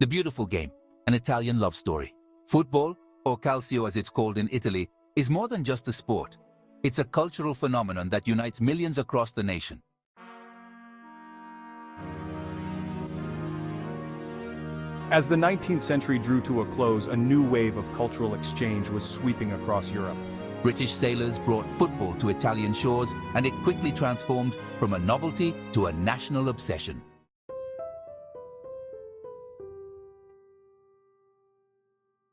The beautiful game, an Italian love story. Football, or calcio as it's called in Italy, is more than just a sport. It's a cultural phenomenon that unites millions across the nation. As the 19th century drew to a close, a new wave of cultural exchange was sweeping across Europe. British sailors brought football to Italian shores, and it quickly transformed from a novelty to a national obsession.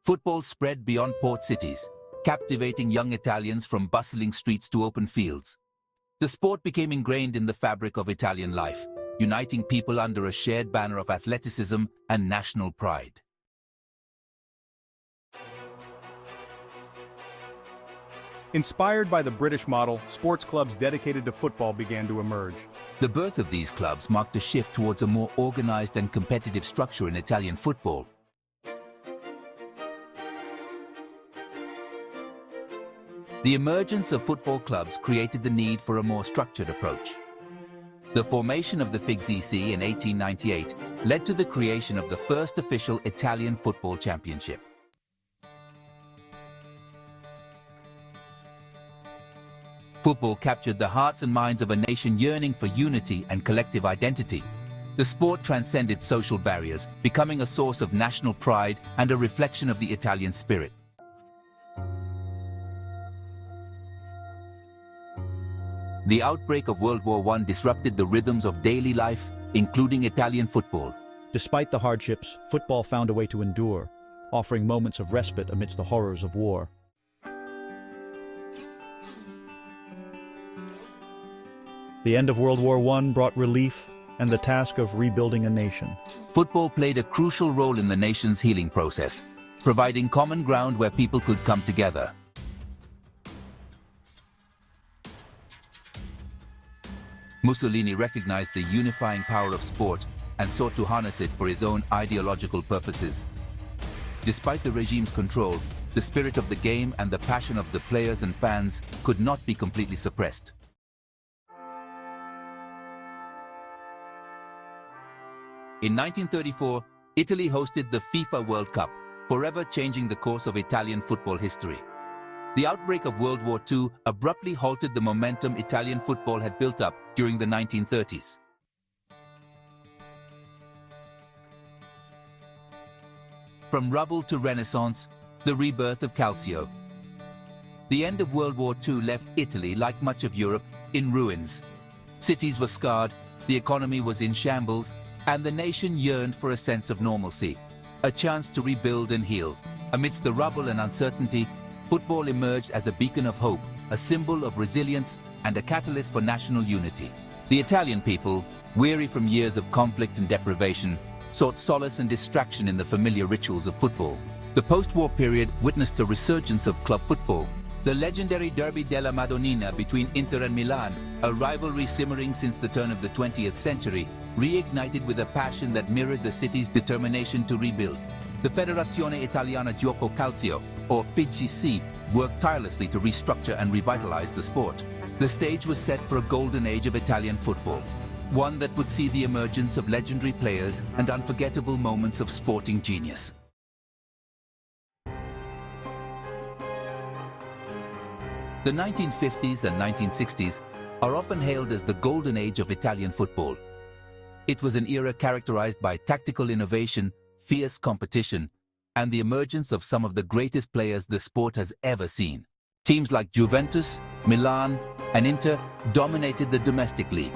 Football spread beyond port cities, captivating young Italians from bustling streets to open fields. The sport became ingrained in the fabric of Italian life, uniting people under a shared banner of athleticism and national pride. Inspired by the British model, sports clubs dedicated to football began to emerge. The birth of these clubs marked a shift towards a more organized and competitive structure in Italian football. The emergence of football clubs created the need for a more structured approach. The formation of the FIGC in 1898 led to the creation of the first official Italian football championship. Football captured the hearts and minds of a nation yearning for unity and collective identity. The sport transcended social barriers, becoming a source of national pride and a reflection of the Italian spirit. The outbreak of World War I disrupted the rhythms of daily life, including Italian football. Despite the hardships, football found a way to endure, offering moments of respite amidst the horrors of war. The end of World War I brought relief and the task of rebuilding a nation. Football played a crucial role in the nation's healing process, providing common ground where people could come together. Mussolini recognized the unifying power of sport and sought to harness it for his own ideological purposes. Despite the regime's control, the spirit of the game and the passion of the players and fans could not be completely suppressed. In 1934, Italy hosted the FIFA World Cup, forever changing the course of Italian football history. The outbreak of World War II abruptly halted the momentum Italian football had built up during the 1930s. From rubble to renaissance, the rebirth of calcio. The end of World War II left Italy, like much of Europe, in ruins. Cities were scarred, the economy was in shambles, and the nation yearned for a sense of normalcy, a chance to rebuild and heal. Amidst the rubble and uncertainty, football emerged as a beacon of hope, a symbol of resilience, and a catalyst for national unity. The Italian people, weary from years of conflict and deprivation, sought solace and distraction in the familiar rituals of football. The post-war period witnessed a resurgence of club football. The legendary Derby della Madonnina between Inter and Milan, a rivalry simmering since the turn of the 20th century, reignited with a passion that mirrored the city's determination to rebuild. The Federazione Italiana Giuoco Calcio, or FIGC, worked tirelessly to restructure and revitalize the sport. The stage was set for a golden age of Italian football, one that would see the emergence of legendary players and unforgettable moments of sporting genius. The 1950s and 1960s are often hailed as the golden age of Italian football. It was an era characterized by tactical innovation, fierce competition, and the emergence of some of the greatest players the sport has ever seen. Teams like Juventus, Milan, and Inter dominated the domestic league,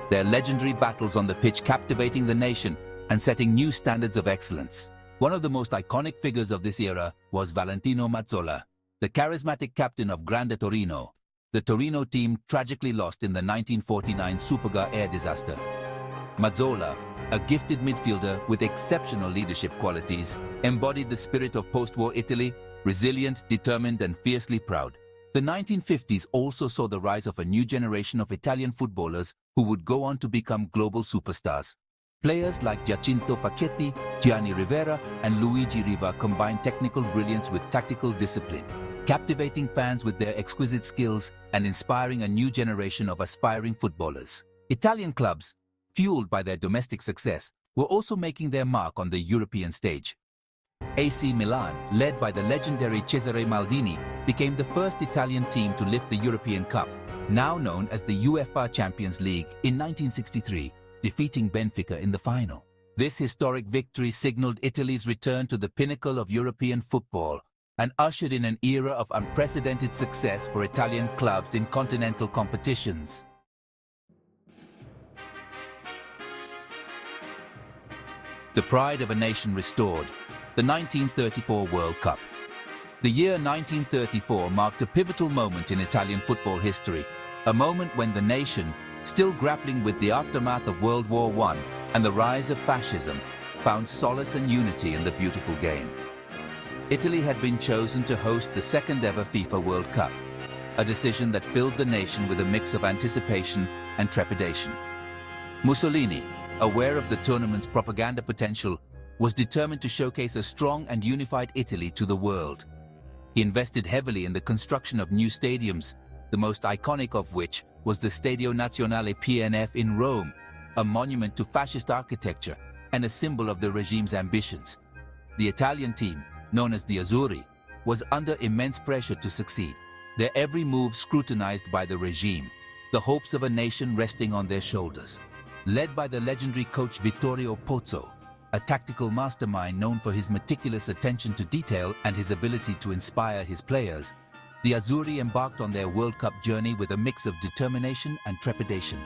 their legendary battles on the pitch captivating the nation and setting new standards of excellence. One of the most iconic figures of this era was Valentino Mazzola, the charismatic captain of Grande Torino. The Torino team tragically lost in the 1949 Superga air disaster. Mazzola, a gifted midfielder with exceptional leadership qualities, embodied the spirit of post-war Italy, resilient, determined, and fiercely proud. The 1950s also saw the rise of a new generation of Italian footballers who would go on to become global superstars. Players like Giacinto Facchetti, Gianni Rivera, and Luigi Riva combined technical brilliance with tactical discipline, captivating fans with their exquisite skills and inspiring a new generation of aspiring footballers. Italian clubs, fueled by their domestic success, were also making their mark on the European stage. AC Milan, led by the legendary Cesare Maldini, became the first Italian team to lift the European Cup, now known as the UEFA Champions League, in 1963, defeating Benfica in the final. This historic victory signaled Italy's return to the pinnacle of European football and ushered in an era of unprecedented success for Italian clubs in continental competitions. The pride of a nation restored, the 1934 World Cup. The year 1934 marked a pivotal moment in Italian football history, a moment when the nation, still grappling with the aftermath of World War I and the rise of fascism, found solace and unity in the beautiful game. Italy had been chosen to host the second ever FIFA World Cup, a decision that filled the nation with a mix of anticipation and trepidation. Mussolini, aware of the tournament's propaganda potential, was determined to showcase a strong and unified Italy to the world. He invested heavily in the construction of new stadiums, the most iconic of which was the Stadio Nazionale PNF in Rome, a monument to fascist architecture and a symbol of the regime's ambitions. The Italian team, known as the Azzurri, was under immense pressure to succeed, their every move scrutinized by the regime, the hopes of a nation resting on their shoulders. Led by the legendary coach Vittorio Pozzo, a tactical mastermind known for his meticulous attention to detail and his ability to inspire his players, the Azzurri embarked on their World Cup journey with a mix of determination and trepidation.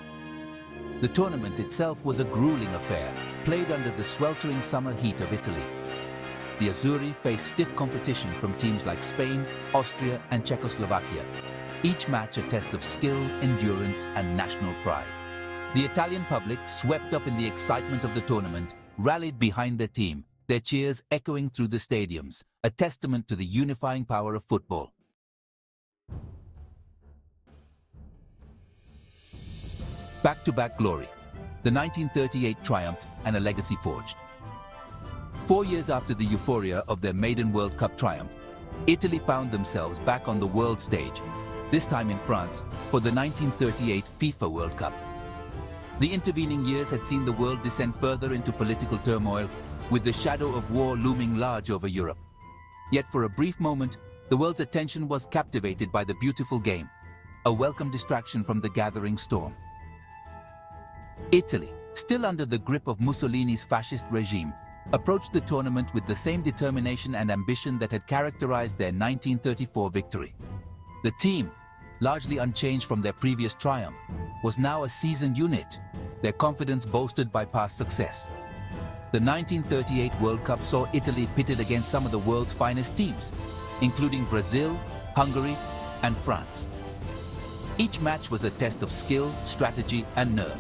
The tournament itself was a grueling affair, played under the sweltering summer heat of Italy. The Azzurri faced stiff competition from teams like Spain, Austria, and Czechoslovakia, each match a test of skill, endurance, and national pride. The Italian public, swept up in the excitement of the tournament, rallied behind their team, their cheers echoing through the stadiums, a testament to the unifying power of football. Back-to-back glory, the 1938 triumph and a legacy forged. 4 years after the euphoria of their maiden World Cup triumph, Italy found themselves back on the world stage, this time in France, for the 1938 FIFA World Cup. The intervening years had seen the world descend further into political turmoil, with the shadow of war looming large over Europe. Yet for a brief moment, the world's attention was captivated by the beautiful game, a welcome distraction from the gathering storm. Italy, still under the grip of Mussolini's fascist regime, approached the tournament with the same determination and ambition that had characterized their 1934 victory. The team, largely unchanged from their previous triumph, was now a seasoned unit, their confidence bolstered by past success. The 1938 World Cup saw Italy pitted against some of the world's finest teams, including Brazil, Hungary, and France. Each match was a test of skill, strategy, and nerve,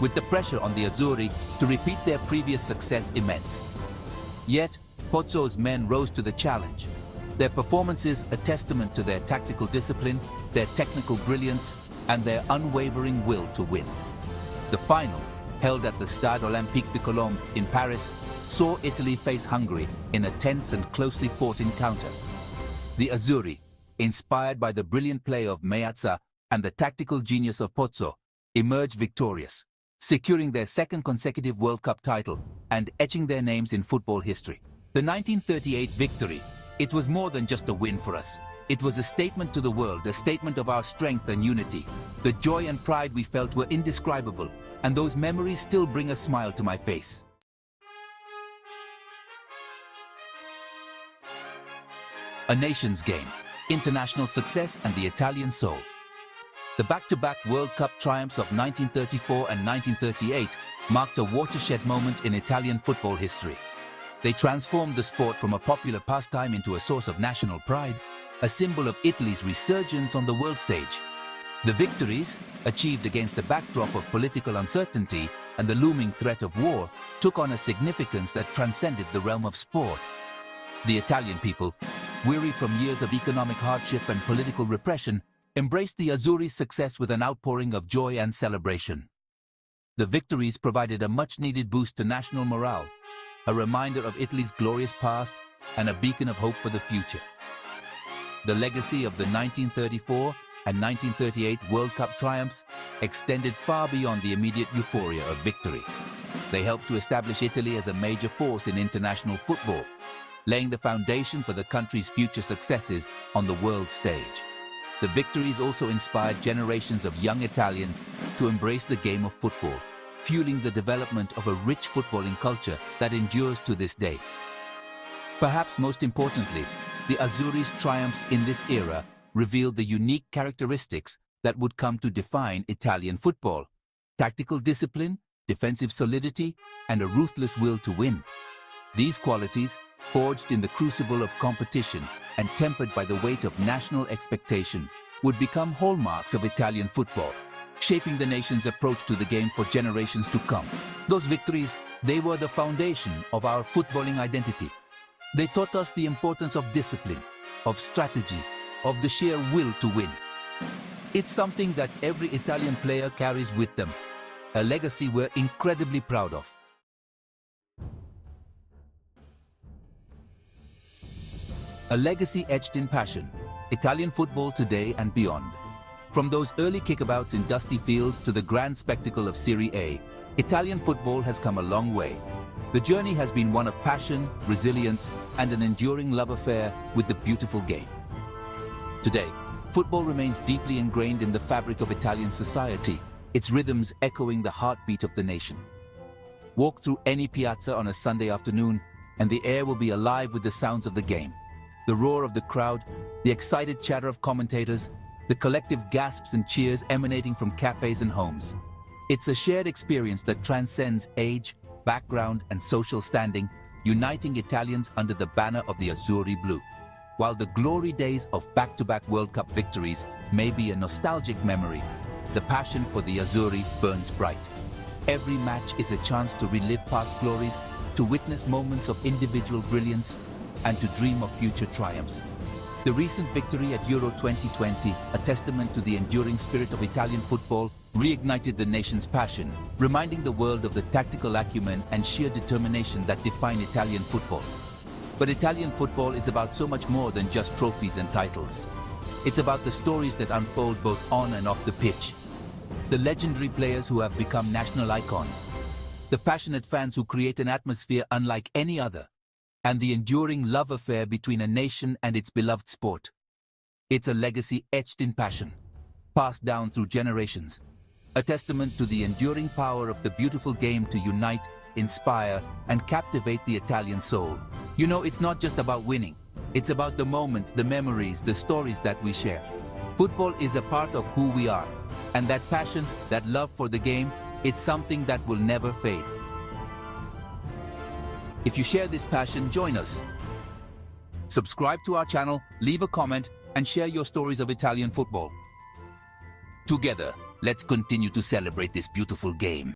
with the pressure on the Azzurri to repeat their previous success immense. Yet, Pozzo's men rose to the challenge, their performances a testament to their tactical discipline, their technical brilliance, and their unwavering will to win. The final, held at the Stade Olympique de Colombes in Paris, saw Italy face Hungary in a tense and closely fought encounter. The Azzurri, inspired by the brilliant play of Meazza and the tactical genius of Pozzo, emerged victorious, securing their second consecutive World Cup title and etching their names in football history. The 1938 victory, it was more than just a win for us. It was a statement to the world, a statement of our strength and unity. The joy and pride we felt were indescribable, and those memories still bring a smile to my face. A nation's game, international success, and the Italian soul. The back-to-back World Cup triumphs of 1934 and 1938 marked a watershed moment in Italian football history. They transformed the sport from a popular pastime into a source of national pride, a symbol of Italy's resurgence on the world stage. The victories, achieved against a backdrop of political uncertainty and the looming threat of war, took on a significance that transcended the realm of sport. The Italian people, weary from years of economic hardship and political repression, embraced the Azzurri's success with an outpouring of joy and celebration. The victories provided a much-needed boost to national morale, a reminder of Italy's glorious past and a beacon of hope for the future. The legacy of the 1934 and 1938 World Cup triumphs extended far beyond the immediate euphoria of victory. They helped to establish Italy as a major force in international football, laying the foundation for the country's future successes on the world stage. The victories also inspired generations of young Italians to embrace the game of football, fueling the development of a rich footballing culture that endures to this day. Perhaps most importantly, the Azzurri's triumphs in this era revealed the unique characteristics that would come to define Italian football: tactical discipline, defensive solidity, and a ruthless will to win. These qualities, forged in the crucible of competition and tempered by the weight of national expectation, would become hallmarks of Italian football, shaping the nation's approach to the game for generations to come. Those victories, they were the foundation of our footballing identity. They taught us the importance of discipline, of strategy, of the sheer will to win. It's something that every Italian player carries with them, a legacy we're incredibly proud of. A legacy etched in passion, Italian football today and beyond. From those early kickabouts in dusty fields to the grand spectacle of Serie A, Italian football has come a long way. The journey has been one of passion, resilience, and an enduring love affair with the beautiful game. Today, football remains deeply ingrained in the fabric of Italian society, its rhythms echoing the heartbeat of the nation. Walk through any piazza on a Sunday afternoon, and the air will be alive with the sounds of the game. The roar of the crowd, the excited chatter of commentators, the collective gasps and cheers emanating from cafes and homes. It's a shared experience that transcends age, background, and social standing, uniting Italians under the banner of the Azzurri Blue. While the glory days of back-to-back World Cup victories may be a nostalgic memory, the passion for the Azzurri burns bright. Every match is a chance to relive past glories, to witness moments of individual brilliance, and to dream of future triumphs. The recent victory at Euro 2020, a testament to the enduring spirit of Italian football, reignited the nation's passion, reminding the world of the tactical acumen and sheer determination that define Italian football. But Italian football is about so much more than just trophies and titles. It's about the stories that unfold both on and off the pitch. The legendary players who have become national icons, the passionate fans who create an atmosphere unlike any other, and the enduring love affair between a nation and its beloved sport. It's a legacy etched in passion, passed down through generations, a testament to the enduring power of the beautiful game to unite, inspire, and captivate the Italian soul. You know, it's not just about winning. It's about the moments, the memories, the stories that we share. Football is a part of who we are, and that passion, that love for the game, it's something that will never fade. If you share this passion, join us. Subscribe to our channel, leave a comment, and share your stories of Italian football. Together, let's continue to celebrate this beautiful game.